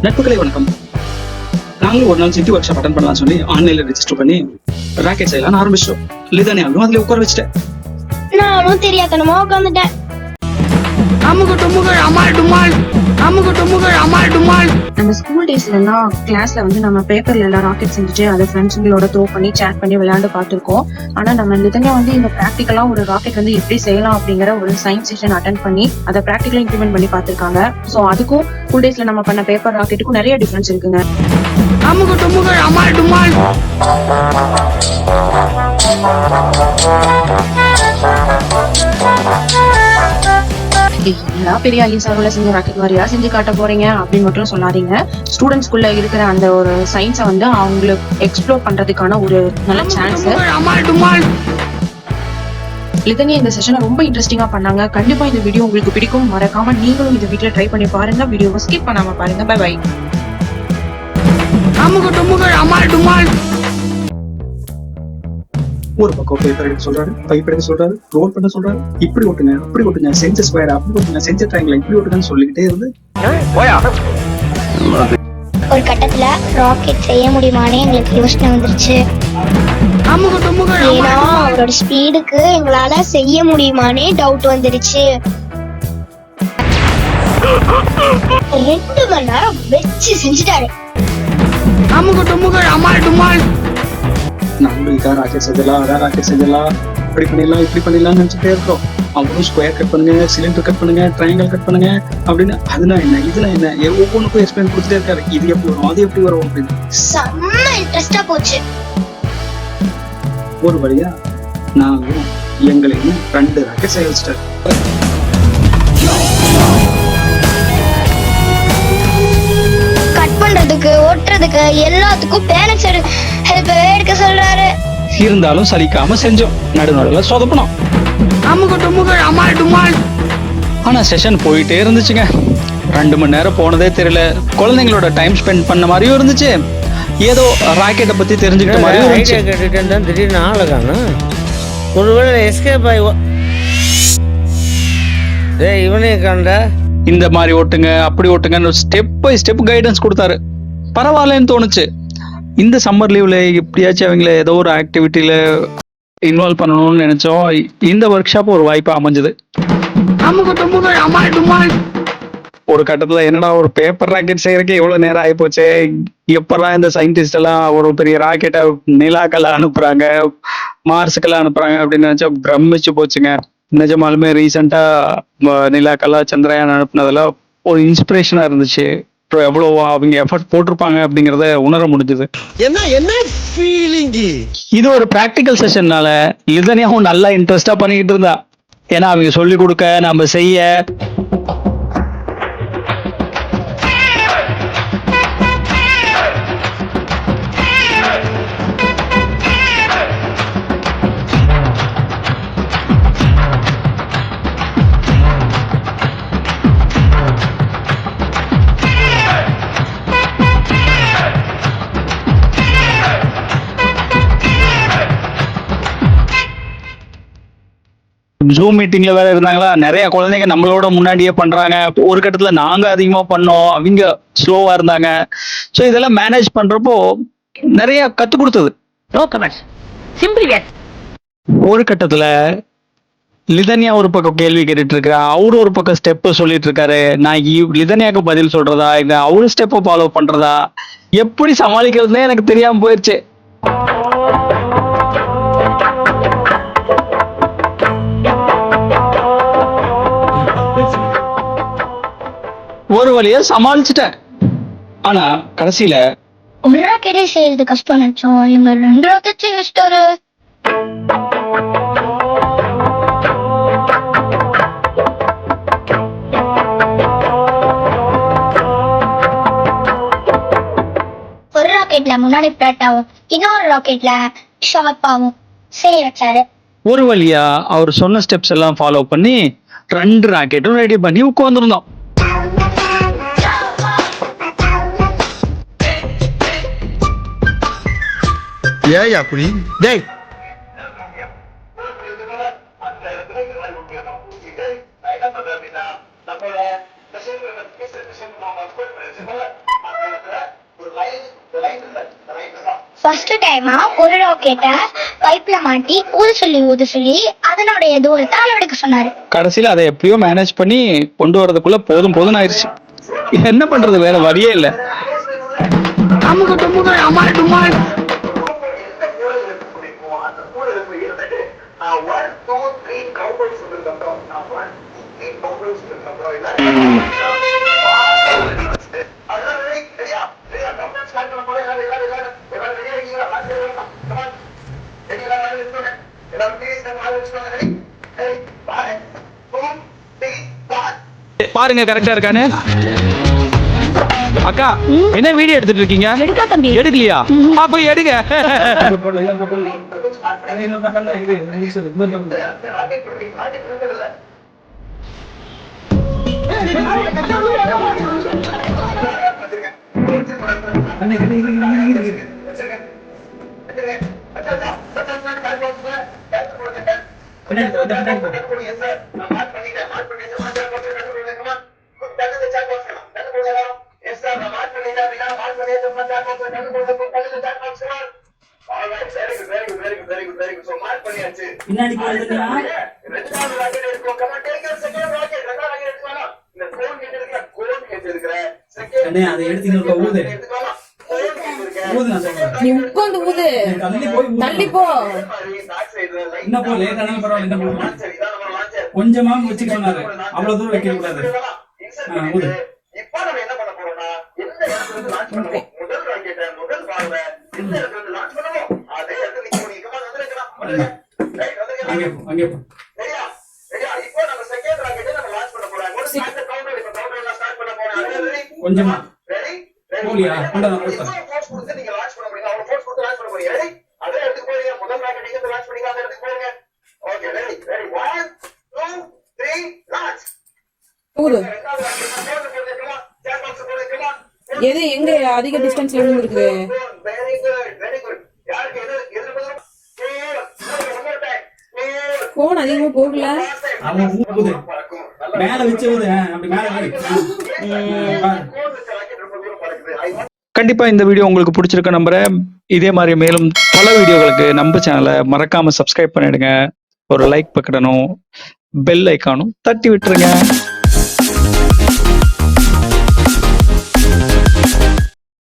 நட்புகளை வணக்கம். நாங்களும் ஒரு நாள் சிட்டி ஒர்க் ஷாப் அட்டன் பண்ணலாம் சொல்லி ஆன்லைன்ல ரெஜிஸ்டர் பண்ணி ராக்கெட் செய்யலாம் ஆரம்பிச்சிட்டோம். லிதானியாவும் அதுல உட்கார வச்சுட்டேன். நானும் தெரியாதனமா உட்காந்துட்டேன். நம்ம ஸ்கூல் டேஸ்ல எல்லாம் கிளாஸ்ல வந்து நம்ம பேப்பர்ல எல்லாம் ராக்கெட் செஞ்சுட்டு அதை ஃப்ரெண்ட்ஸுங்களோட த்ரோ பண்ணி சேட் பண்ணி விளையாண்டு பார்த்திருக்கோம். ஆனா நம்ம லிதனியா வந்து இந்த பிராக்டிகலா ஒரு ராக்கெட் வந்து எப்படி செய்யலாம் அப்படிங்கிற ஒரு சயின்ஸ் செஷன் அட்டென்ட் பண்ணி அதை பிராக்டிகலா இம்ப்ளிமெண்ட் பண்ணி பார்த்திருக்காங்க. சோ அதுக்கும் ஸ்கூல் டேஸ்ல நம்ம பண்ண பேப்பர் ராக்கெட்டுக்கும் நிறைய டிஃபரன்ஸ் இருக்குங்க. எல்லா பெரிய ஐஎஸ்ஆர்ல செஞ்ச ராக்கெட் மாதிரியா செஞ்சு காட்ட போறீங்க அப்படின்னு மட்டும் சொல்லாதீங்க. ஸ்டூடெண்ட்ஸ்குள்ள இருக்கிற அந்த ஒரு சயின்ஸை வந்து அவங்களுக்கு எக்ஸ்ப்ளோர் பண்றதுக்கான ஒரு நல்ல சான்ஸ். லிதனியா இந்த செஷனை ரொம்ப இன்ட்ரெஸ்டிங்கா பண்ணாங்க. கண்டிப்பா இந்த வீடியோ உங்களுக்கு பிடிக்கும். மறக்காம நீங்களும் இந்த வீடியோ ட்ரை பண்ணி பாருங்க. வீடியோவை ஸ்கிப் பண்ணாம பாருங்க. Bye bye. ஒரு பக்கம் பேப்பர் எடுக்க சொல்றாரு, பைப் எடுக்க சொல்றாரு, ரோல் பண்ண சொல்றாரு. இப்படி ஓட்டுங்க, அப்படி ஓட்டுங்க, செஞ்ச ஸ்கொயர் அப்படி ஓட்டுங்க, செஞ்ச ட்ரையாங்கிள் இப்படி ஓட்டுங்கன்னு சொல்லிக்கிட்டே இருந்து ஒரு கட்டத்துல ராக்கெட் செய்ய முடியுமானே எங்களுக்கு யோசனை வந்துருச்சு. ஏன்னா அவரோட ஸ்பீடுக்கு எங்களால செய்ய முடியுமானே டவுட் வந்துருச்சு. 2 மணி நேரம் வச்சு செஞ்சுட்டாரு. நாங்களும் இதான் ராக்கெட் செஞ்சலாம், அதான் ராக்கெட் செஞ்சலாம், இப்படி பண்ணிடலாம், இப்படி பண்ணிடலாம்னு நினைச்சுட்டே இருக்கோம். அவங்களும் ஸ்கொயர் கட் பண்ணுங்க, சிலிண்டர் கட் பண்ணுங்க, ட்ரையாங்கிள் கட் பண்ணுங்க அப்படின்னு அதுனா என்ன இதுனா என்ன ஒவ்வொன்றுக்கும் எக்ஸ்பிளைன் கொடுத்துட்டே இருக்காரு. இது எப்படி வரும், அது எப்படி வரும் அப்படின்னு செம்ம இன்ட்ரெஸ்டா போச்சு. ஒரு வழியா நாங்களும் எங்களையும் 2 ராக்கெட் செய்ய வச்சுட்டாரு. கட் பண்றதுக்கு ஓட்டுறதுக்கு எல்லாத்துக்கும் பேரண்ட்ஸ் ஹெல்ப் எடுக்க சொல்றாரு. இருந்தாலும் சலிக்காம செஞ்சோம். நடுநடுல சொதப்பணும். ஆனா செஷன் போயிட்டே இருந்துச்சுங்க. 2 மணி நேரம் போனதே தெரியல. குழந்தைங்களோட டைம் ஸ்பெண்ட் பண்ண மாதிரியும் இருந்துச்சு. ஏதோ ராக்கெட்டை பத்தி தெரிஞ்சுக்கிட்ட மாதிரியும் இருந்துச்சு. கேட்டுட்டு திடீர்னு ஆளுக்கான ஒருவேளை எஸ்கேப் ஆகி இவனே கண்ட இந்த மாதிரி ஓட்டுங்க, அப்படி ஓட்டுங்கன்னு ஸ்டெப் பை ஸ்டெப் கைடன்ஸ் கொடுத்தாரு. பரவாயில்லன்னு தோணுச்சு. இந்த சம்மர் லீவ்ல எப்படியாச்சும் அவங்கள ஏதோ ஒரு ஆக்டிவிட்டியில இன்வால்வ் பண்ணணும்னு நினைச்சோம். இந்த ஒர்க் ஷாப் ஒரு வாய்ப்பா அமைஞ்சது. ஒரு கட்டத்துல என்னடா ஒரு பேப்பர் ராக்கெட் செய்யறதுக்கு எவ்வளவு நேரம் ஆகி போச்சு, எப்பெல்லாம் இந்த சயின்டிஸ்ட் எல்லாம் ஒரு பெரிய ராக்கெட்டை நிலாக்கெல்லாம் அனுப்புறாங்க, மார்ஸுக்கெல்லாம் அனுப்புறாங்க அப்படின்னு நினைச்சா பிரமிச்சு போச்சுங்க. நிஜமாலுமே ரீசெண்டா நிலாக்கெல்லாம் சந்திரயான் அனுப்புனதெல்லாம் ஒரு இன்ஸ்பிரேஷனா இருந்துச்சு. எவ்வளவு அவங்க எஃபர்ட் போட்டிருப்பாங்க அப்படிங்கறத உணர முடிஞ்சது. இது ஒரு பிராக்டிக்கல் செஷன்னால லிதனியாவும் நல்லா இன்ட்ரெஸ்டா பண்ணிக்கிட்டு இருந்தா. ஏன்னா அவங்க சொல்லி கொடுக்க நம்ம செய்ய ஜூம் மீட்டிங்ல வேற இருந்தாங்களா. நிறைய குழந்தைங்க நம்மளோட முன்னாடியே பண்றாங்க. ஒரு கட்டத்துல நாங்க அதிகமா பண்ணோம், அவங்க ஸ்லோவா இருந்தாங்க. சோ இதெல்லாம் மேனேஜ் பண்றப்போ நிறைய கத்து கொடுத்தது. ஒரு கட்டத்துல லிதனியா ஒரு பக்கம் கேள்வி கேட்டுட்டு இருக்கா, அவரு ஒரு பக்கம் ஸ்டெப் சொல்லிட்டு இருக்காரு. நான் லிதனியாக்கு பதில் சொல்றதா இல்ல அவரு ஸ்டெப்பை ஃபாலோ பண்றதா எப்படி சமாளிக்கிறதுனே எனக்கு தெரியாம போயிருச்சு. ஒரு வழியா சமாளிச்சுட்டேன். ஆனா கடைசியில ராக்கெட்டே செய்யறது கஷ்டம் நினைச்சோம். இவங்க 2 ராக்கெட் செய்ய வச்சிட்டாரு. ஒரு ராக்கெட்ல முன்னாடி பிளாட்டாவும் இன்னொரு ராக்கெட்ல ஷார்ப்பாவும் செய்ய வச்சாரு. ஒரு வழியா அவர் சொன்ன ஸ்டெப்ஸ் எல்லாம் ஃபாலோ பண்ணி 2 ராக்கெட்டும் ரெடி பண்ணி உட்கார்ந்துருந்தோம். ஏய் அப்படி டேய் டைமா ஒரு ராக்கெட்டை பைப்ல மாட்டி ஊத சொல்லி அதனுடைய தூரத்தை அளவெடுக்க சொன்னாரு. கடைசியில அதை எப்படியோ மேனேஜ் பண்ணி கொண்டு வரதுக்குள்ள போதும் போதும் ஆயிடுச்சு. என்ன பண்றது, வேற வழியே இல்ல. பாருங்க கரெக்டா இருக்கானு. அக்கா என்ன வீடியோ எடுத்துட்டு இருக்கீங்க? எடுக்கலையா? அப்ப எடுங்க. பின்னாடி போறதுன்னா அதை எடுத்து ஊது நீ உட்காந்து ஊது, தள்ளி போ. என்ன போ லேட் ஆனாலும் பரவாயில்ல, என்ன போ கொஞ்சமா வச்சுக்கோனாரு, அவ்வளவு தூரம் வைக்க கூடாது. ஊது. அங்கே போ. கொஞ்சமா போலியா எது எங்க அதிக டிஸ்டன்ஸ்ல இருக்கு? போன் அதிகமா போகல. மேல வச்சு அப்படி மேல. கண்டிப்பா இந்த வீடியோ உங்களுக்கு பிடிச்சிருக்க நம்புறேன். இதே மாதிரி மேலும் பல வீடியோகளுக்கு நம்ம சேனலை மறக்காம சப்ஸ்கிரைப் பண்ணிடுங்க. ஒரு லைக் பக்கணும், பெல் ஐக்கானும் தட்டி விட்டுருங்க.